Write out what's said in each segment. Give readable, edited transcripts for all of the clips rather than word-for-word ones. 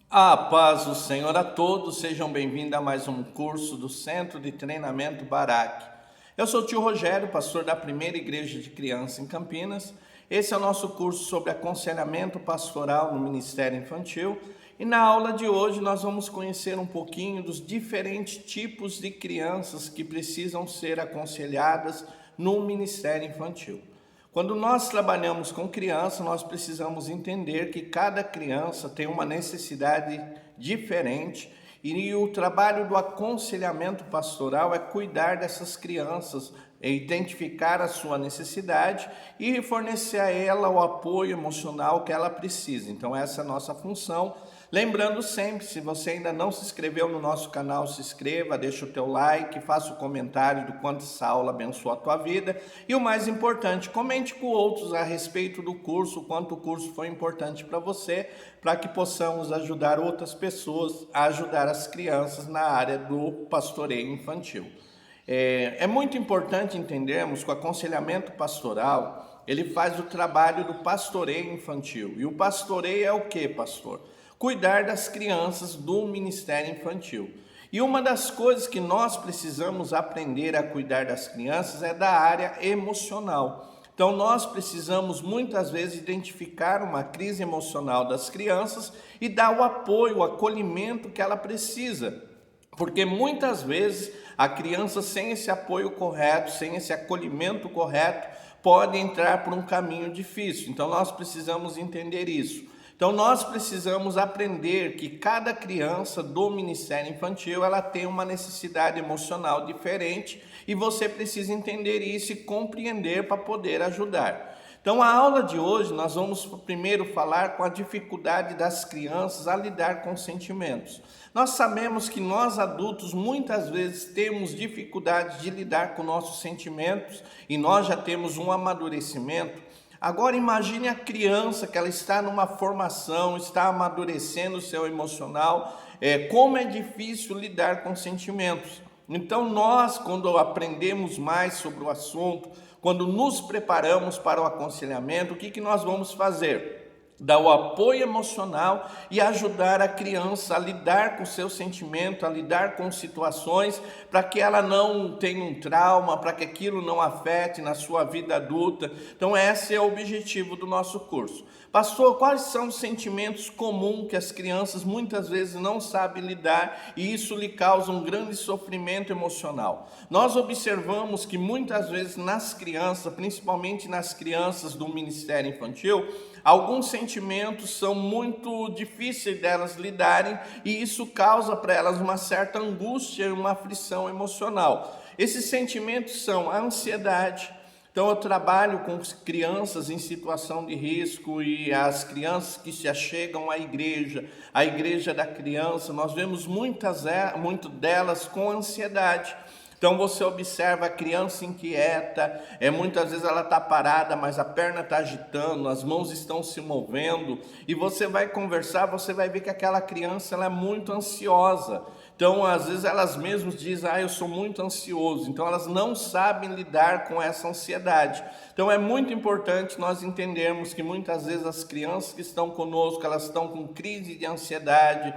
A paz do Senhor a todos, sejam bem-vindos a mais um curso do Centro de Treinamento Barak. Eu sou o tio Rogério, pastor da Primeira Igreja de Criança em Campinas. Esse é o nosso curso sobre aconselhamento pastoral no Ministério Infantil. E na aula de hoje nós vamos conhecer um pouquinho dos diferentes tipos de crianças que precisam ser aconselhadas no Ministério Infantil. Quando nós trabalhamos com criança, nós precisamos entender que cada criança tem uma necessidade diferente e o trabalho do aconselhamento pastoral é cuidar dessas crianças, identificar a sua necessidade e fornecer a ela o apoio emocional que ela precisa. Então essa é a nossa função. Lembrando sempre, se você ainda não se inscreveu no nosso canal, se inscreva, deixa o teu like, faça o comentário do quanto essa aula abençoou a tua vida. E o mais importante, comente com outros a respeito do curso, o quanto o curso foi importante para você, para que possamos ajudar outras pessoas a ajudar as crianças na área do pastoreio infantil. É muito importante entendermos que o aconselhamento pastoral, ele faz o trabalho do pastoreio infantil. E o pastoreio é o que, pastor? Cuidar das crianças do Ministério Infantil. E uma das coisas que nós precisamos aprender a cuidar das crianças é da área emocional. Então nós precisamos muitas vezes identificar uma crise emocional das crianças e dar o apoio, o acolhimento que ela precisa. Porque muitas vezes a criança sem esse apoio correto, sem esse acolhimento correto, pode entrar por um caminho difícil. Então nós precisamos entender isso. Então nós precisamos aprender que cada criança do Ministério Infantil, ela tem uma necessidade emocional diferente e você precisa entender isso e compreender para poder ajudar. Então a aula de hoje nós vamos primeiro falar com a dificuldade das crianças a lidar com sentimentos. Nós sabemos que nós adultos muitas vezes temos dificuldade de lidar com nossos sentimentos e nós já temos um amadurecimento. Agora imagine a criança que ela está numa formação, está amadurecendo o seu emocional, como é difícil lidar com sentimentos. Então nós, quando aprendemos mais sobre o assunto, quando nos preparamos para o aconselhamento, o que nós vamos fazer? Dar o apoio emocional e ajudar a criança a lidar com o seu sentimento, a lidar com situações, para que ela não tenha um trauma, para que aquilo não afete na sua vida adulta. Então esse é o objetivo do nosso curso. Pastor, quais são os sentimentos comuns que as crianças muitas vezes não sabem lidar e isso lhe causa um grande sofrimento emocional? Nós observamos que muitas vezes nas crianças, principalmente nas crianças do Ministério Infantil, alguns sentimentos são muito difíceis delas lidarem e isso causa para elas uma certa angústia e uma aflição emocional. Esses sentimentos são a ansiedade. Então eu trabalho com crianças em situação de risco e as crianças que se achegam à igreja, a igreja da criança, nós vemos muito delas com ansiedade. Então você observa a criança inquieta, muitas vezes ela está parada, mas a perna está agitando, as mãos estão se movendo, e você vai conversar, você vai ver que aquela criança ela é muito ansiosa. Então às vezes elas mesmas dizem, eu sou muito ansioso, então elas não sabem lidar com essa ansiedade. Então é muito importante nós entendermos que muitas vezes as crianças que estão conosco, elas estão com crise de ansiedade,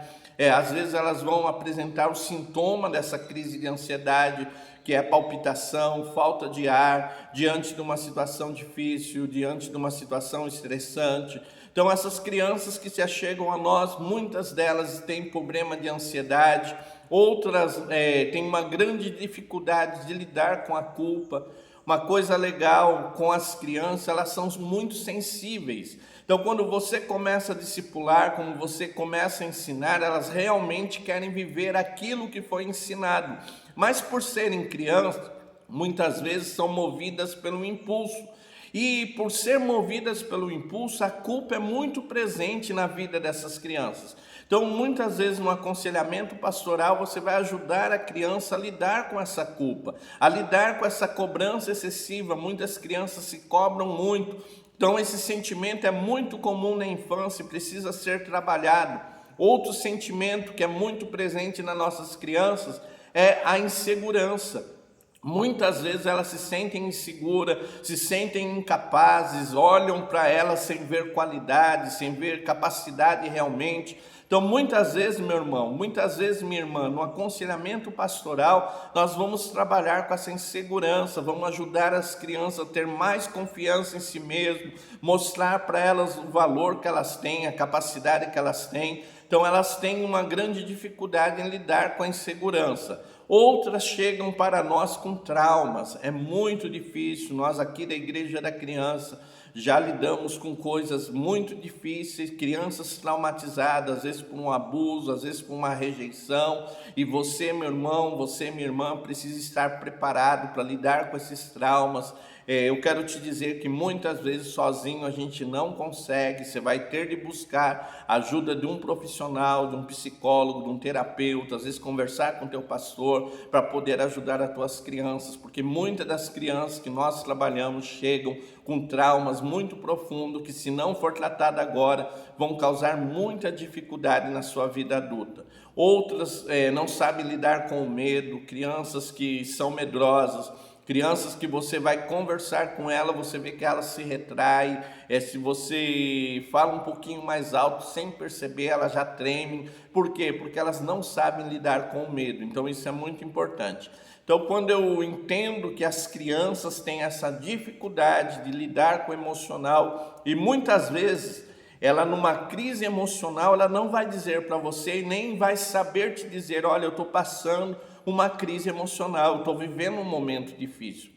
às vezes elas vão apresentar o sintoma dessa crise de ansiedade, que é palpitação, falta de ar, diante de uma situação difícil, diante de uma situação estressante. Então essas crianças que se achegam a nós, muitas delas têm problema de ansiedade, outras têm uma grande dificuldade de lidar com a culpa. Uma coisa legal com as crianças, elas são muito sensíveis. Então, quando você começa a discipular, quando você começa a ensinar, elas realmente querem viver aquilo que foi ensinado. Mas por serem crianças, muitas vezes são movidas pelo impulso. E por ser movidas pelo impulso, a culpa é muito presente na vida dessas crianças. Então, muitas vezes no aconselhamento pastoral, você vai ajudar a criança a lidar com essa culpa, a lidar com essa cobrança excessiva. Muitas crianças se cobram muito. Então, esse sentimento é muito comum na infância e precisa ser trabalhado. Outro sentimento que é muito presente nas nossas crianças é a insegurança. Muitas vezes elas se sentem inseguras, se sentem incapazes, olham para elas sem ver qualidade, sem ver capacidade realmente. Então, muitas vezes, meu irmão, muitas vezes, minha irmã, no aconselhamento pastoral, nós vamos trabalhar com essa insegurança, vamos ajudar as crianças a ter mais confiança em si mesmo, mostrar para elas o valor que elas têm, a capacidade que elas têm. Então, elas têm uma grande dificuldade em lidar com a insegurança. Outras chegam para nós com traumas, é muito difícil. Nós aqui da Igreja da Criança já lidamos com coisas muito difíceis, crianças traumatizadas, às vezes por um abuso, às vezes por uma rejeição, e você, meu irmão, você, minha irmã, precisa estar preparado para lidar com esses traumas. Eu quero te dizer que muitas vezes sozinho a gente não consegue, você vai ter de buscar a ajuda de um profissional, de um psicólogo, de um terapeuta, às vezes conversar com o teu pastor para poder ajudar as tuas crianças, porque muitas das crianças que nós trabalhamos chegam com traumas muito profundos que, se não for tratado agora, vão causar muita dificuldade na sua vida adulta. Outras não sabem lidar com o medo, crianças que são medrosas, crianças que você vai conversar com ela, você vê que ela se retrai, se você fala um pouquinho mais alto, sem perceber, ela já treme. Por quê? Porque elas não sabem lidar com o medo. Então isso é muito importante. Então, quando eu entendo que as crianças têm essa dificuldade de lidar com o emocional, e muitas vezes ela, numa crise emocional, ela não vai dizer para você e nem vai saber te dizer: olha, eu estou passando uma crise emocional, estou vivendo um momento difícil.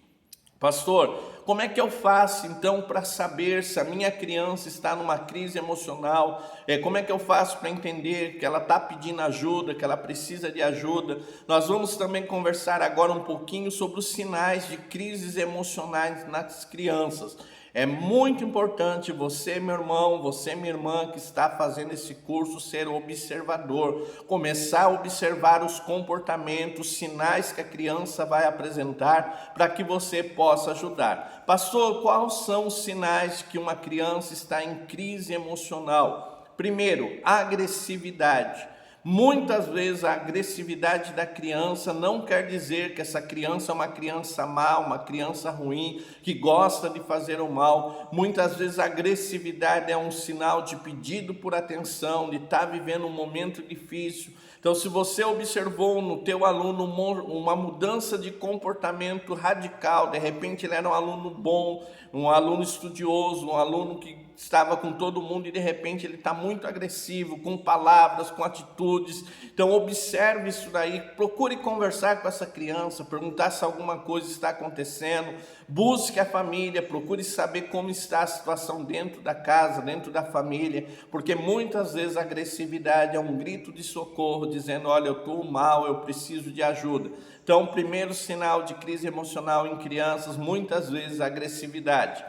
Pastor, como é que eu faço então para saber se a minha criança está numa crise emocional? Como é que eu faço para entender que ela está pedindo ajuda, que ela precisa de ajuda? Nós vamos também conversar agora um pouquinho sobre os sinais de crises emocionais nas crianças. É muito importante você, meu irmão, você, minha irmã, que está fazendo esse curso, ser observador, começar a observar os comportamentos, os sinais que a criança vai apresentar, para que você possa ajudar. Pastor, quais são os sinais que uma criança está em crise emocional? Primeiro, agressividade. Muitas vezes a agressividade da criança não quer dizer que essa criança é uma criança má, uma criança ruim, que gosta de fazer o mal. Muitas vezes a agressividade é um sinal de pedido por atenção, de estar vivendo um momento difícil. Então, se você observou no teu aluno uma mudança de comportamento radical, de repente ele era um aluno bom, um aluno estudioso, um aluno que estava com todo mundo e de repente ele está muito agressivo, com palavras, com atitudes. Então observe isso daí, procure conversar com essa criança, perguntar se alguma coisa está acontecendo, busque a família, procure saber como está a situação dentro da casa, dentro da família, porque muitas vezes a agressividade é um grito de socorro, dizendo: olha, eu estou mal, eu preciso de ajuda. Então, o primeiro sinal de crise emocional em crianças, muitas vezes, a agressividade.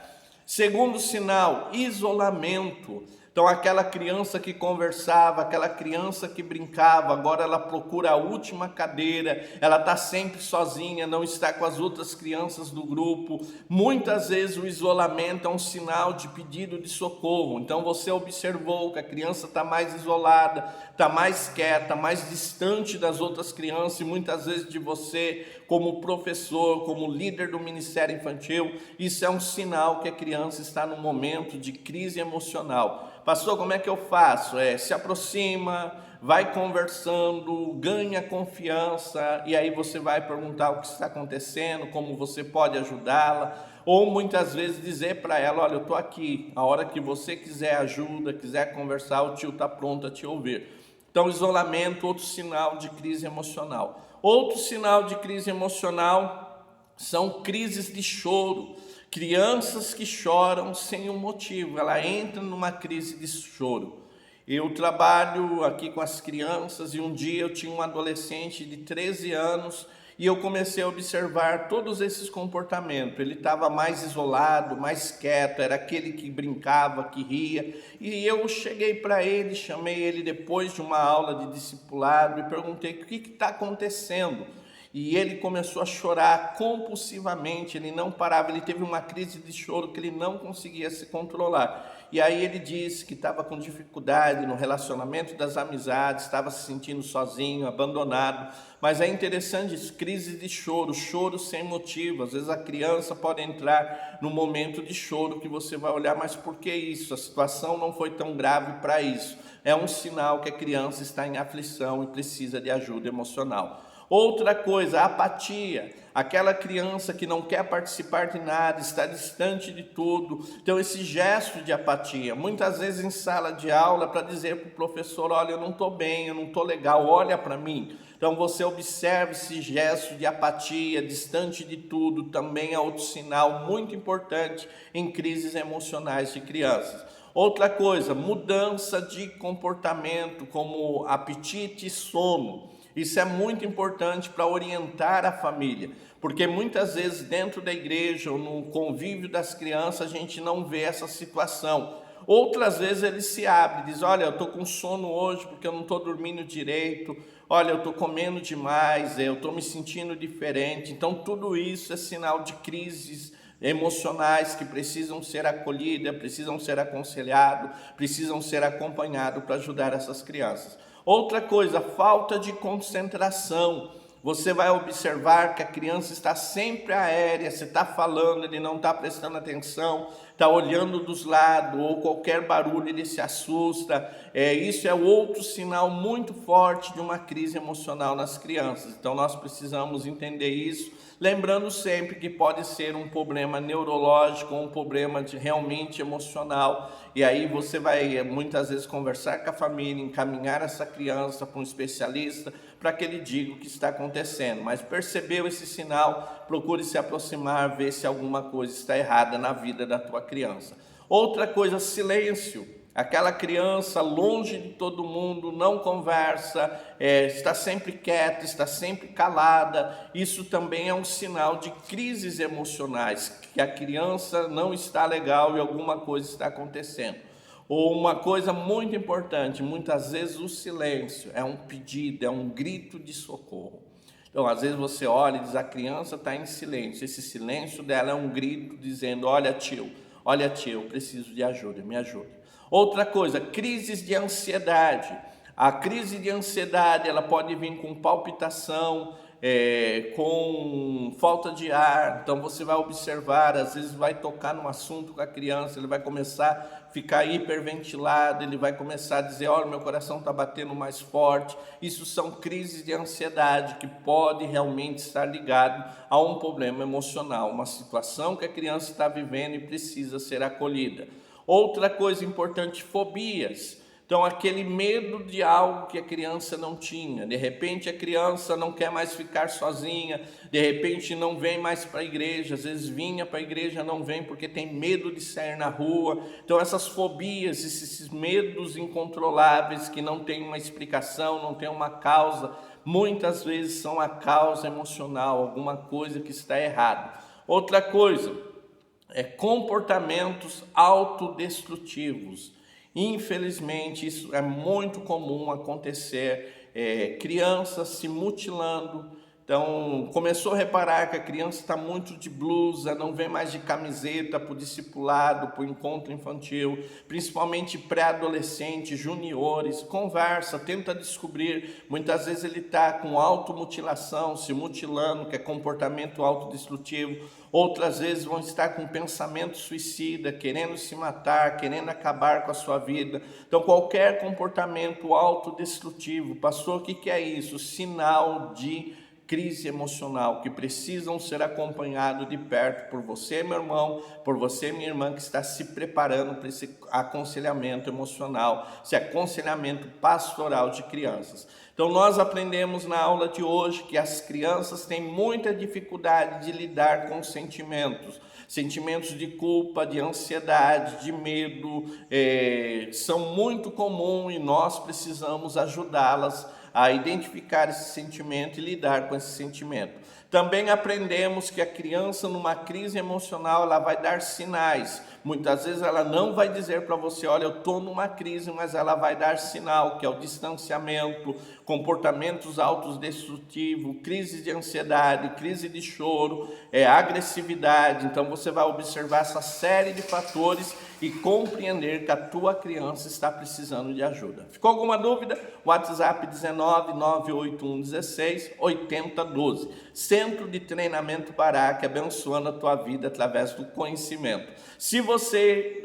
Segundo sinal, isolamento. Então, aquela criança que conversava, aquela criança que brincava, agora ela procura a última cadeira, ela está sempre sozinha, não está com as outras crianças do grupo. Muitas vezes o isolamento é um sinal de pedido de socorro. Então, você observou que a criança está mais isolada, está mais quieta, mais distante das outras crianças e muitas vezes de você, como professor, como líder do Ministério Infantil. Isso é um sinal que a criança está num momento de crise emocional. Pastor, como é que eu faço? Se aproxima, vai conversando, ganha confiança, e aí você vai perguntar o que está acontecendo, como você pode ajudá-la, ou muitas vezes dizer para ela: olha, eu estou aqui, a hora que você quiser ajuda, quiser conversar, o tio está pronto a te ouvir. Então, isolamento, outro sinal de crise emocional. Outro sinal de crise emocional são crises de choro. Crianças que choram sem um motivo, ela entra numa crise de choro. Eu trabalho aqui com as crianças e um dia eu tinha um adolescente de 13 anos e eu comecei a observar todos esses comportamentos. Ele estava mais isolado, mais quieto, era aquele que brincava, que ria. E eu cheguei para ele, chamei ele depois de uma aula de discipulado e perguntei: o que está acontecendo? E ele começou a chorar compulsivamente, ele não parava, ele teve uma crise de choro que ele não conseguia se controlar. e aí ele disse que estava com dificuldade no relacionamento das amizades, estava se sentindo sozinho, abandonado. Mas é interessante isso, crise de choro, choro sem motivo. Às vezes a criança pode entrar num momento de choro que você vai olhar, mas por que isso? A situação não foi tão grave para isso. É um sinal que a criança está em aflição e precisa de ajuda emocional. Outra coisa, apatia. Aquela criança que não quer participar de nada, está distante de tudo. Então, esse gesto de apatia, muitas vezes em sala de aula, para dizer para o professor: olha, eu não estou bem, eu não estou legal, olha para mim. Então, você observa esse gesto de apatia, distante de tudo, também é outro sinal muito importante em crises emocionais de crianças. Outra coisa, mudança de comportamento, como apetite e sono. Isso é muito importante para orientar a família, porque muitas vezes dentro da igreja ou no convívio das crianças a gente não vê essa situação. Outras vezes ele se abre, diz: olha, eu estou com sono hoje porque eu não estou dormindo direito, olha, eu estou comendo demais, eu estou me sentindo diferente. Então tudo isso é sinal de crises emocionais que precisam ser acolhidas, precisam ser aconselhados, precisam ser acompanhados para ajudar essas crianças. Outra coisa, falta de concentração. Você vai observar que a criança está sempre aérea, você está falando, ele não está prestando atenção, está olhando dos lados, ou qualquer barulho ele se assusta. Isso é outro sinal muito forte de uma crise emocional nas crianças. Então nós precisamos entender isso, lembrando sempre que pode ser um problema neurológico, um problema realmente emocional, e aí você vai muitas vezes conversar com a família, encaminhar essa criança para um especialista, para que ele diga o que está acontecendo. Mas percebeu esse sinal, procure se aproximar, ver se alguma coisa está errada na vida da tua criança. Outra coisa, silêncio. Aquela criança longe de todo mundo, não conversa, está sempre quieta, está sempre calada. Isso também é um sinal de crises emocionais, que a criança não está legal e alguma coisa está acontecendo. Ou uma coisa muito importante, muitas vezes o silêncio é um pedido, é um grito de socorro. Então, às vezes você olha e diz: a criança está em silêncio. Esse silêncio dela é um grito dizendo: olha tio, eu preciso de ajuda, me ajude. Outra coisa, crises de ansiedade. A crise de ansiedade, ela pode vir com palpitação, com falta de ar. Então você vai observar, às vezes vai tocar num assunto com a criança, ele vai começar a ficar hiperventilado, ele vai começar a dizer: olha, meu coração está batendo mais forte. Isso são crises de ansiedade que pode realmente estar ligado a um problema emocional, uma situação que a criança está vivendo e precisa ser acolhida. Outra coisa importante, fobias. Então, aquele medo de algo que a criança não tinha. De repente, a criança não quer mais ficar sozinha. De repente, não vem mais para a igreja. Às vezes, vinha para a igreja, não vem porque tem medo de sair na rua. Então, essas fobias, esses medos incontroláveis que não tem uma explicação, não tem uma causa, muitas vezes são a causa emocional, alguma coisa que está errada. Outra coisa, comportamentos autodestrutivos. Infelizmente, isso é muito comum acontecer, crianças se mutilando. Então, começou a reparar que a criança está muito de blusa, não vem mais de camiseta para o discipulado, para o encontro infantil, principalmente pré-adolescentes, juniores, conversa, tenta descobrir. Muitas vezes ele está com automutilação, se mutilando, que é comportamento autodestrutivo. Outras vezes vão estar com pensamento suicida, querendo se matar, querendo acabar com a sua vida. Então, qualquer comportamento autodestrutivo, pastor, o que é isso? Sinal de crise emocional, que precisam ser acompanhados de perto por você, meu irmão, por você, minha irmã, que está se preparando para esse aconselhamento emocional, esse aconselhamento pastoral de crianças. Então, nós aprendemos na aula de hoje que as crianças têm muita dificuldade de lidar com sentimentos de culpa, de ansiedade, de medo, são muito comuns e nós precisamos ajudá-las a identificar esse sentimento e lidar com esse sentimento. Também aprendemos que a criança numa crise emocional, ela vai dar sinais. Muitas vezes ela não vai dizer para você, olha, eu estou numa crise, mas ela vai dar sinal, que é o distanciamento, comportamentos autodestrutivos, crise de ansiedade, crise de choro, agressividade. Então você vai observar essa série de fatores e compreender que a tua criança está precisando de ajuda. Ficou alguma dúvida? WhatsApp 19 981 16 8012. Centro de Treinamento Barak, abençoando a tua vida através do conhecimento. Se você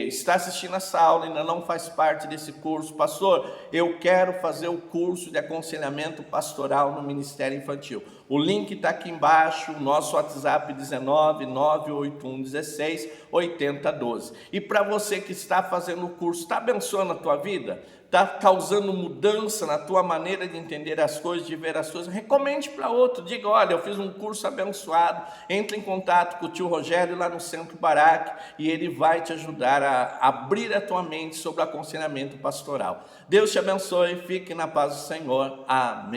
está assistindo essa aula e ainda não faz parte desse curso, pastor, eu quero fazer o curso de aconselhamento pastoral no Ministério Infantil. O link está aqui embaixo, nosso WhatsApp 19 981 16 8012. E para você que está fazendo o curso, está abençoando a tua vida? Está causando mudança na tua maneira de entender as coisas, de ver as coisas? Recomende para outro, diga, olha, eu fiz um curso abençoado, entre em contato com o tio Rogério lá no Centro Barak e ele vai te ajudar a abrir a tua mente sobre o aconselhamento pastoral. Deus te abençoe, fique na paz do Senhor. Amém.